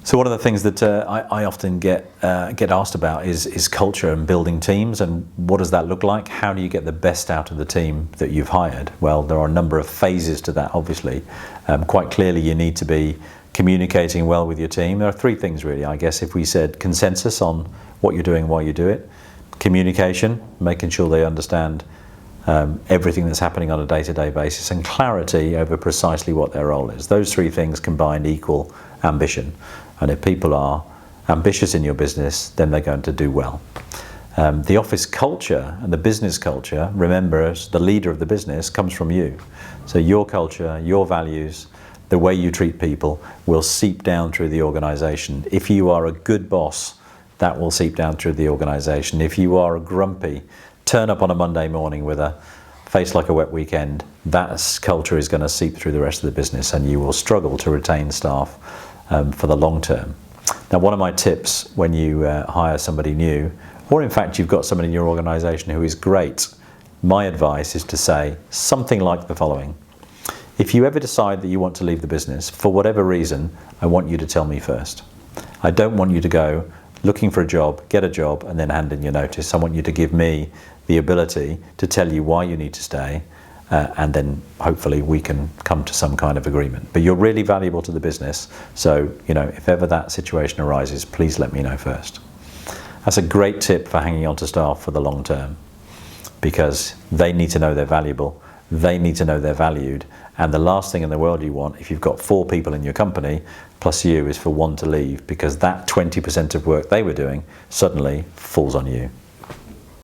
So one of the things that I often get asked about is culture and building teams, and what does that look like? How do you get the best out of the team that you've hired? Well, there are a number of phases to that, obviously. Quite clearly, you need to be communicating well with your team. There are three things really, I guess. If we said consensus on what you're doing, why you do it, communication, making sure they understand everything that's happening on a day-to-day basis, and clarity over precisely what their role is. Those three things combined equal ambition. And if people are ambitious in your business, then they're going to do well. The office culture and the business culture, remember, as the leader of the business, comes from you. So your culture, your values, the way you treat people will seep down through the organization. If you are a good boss, that will seep down through the organization. If you are grumpy, turn up on a Monday morning with a face like a wet weekend, that culture is going to seep through the rest of the business, and you will struggle to retain staff for the long term. Now, one of my tips when you hire somebody new, or in fact you've got somebody in your organization who is great, my advice is to say something like the following. If you ever decide that you want to leave the business, for whatever reason, I want you to tell me first. I don't want you to go looking for a job, get a job, and then hand in your notice. I want you to give me the ability to tell you why you need to stay, and then hopefully we can come to some kind of agreement. But you're really valuable to the business, so if ever that situation arises, please let me know first. That's a great tip for hanging on to staff for the long term, because they need to know they're valuable, they need to know they're valued, and the last thing in the world you want, if you've got 4 people in your company plus you, is for one to leave, because that 20% of work they were doing suddenly falls on you.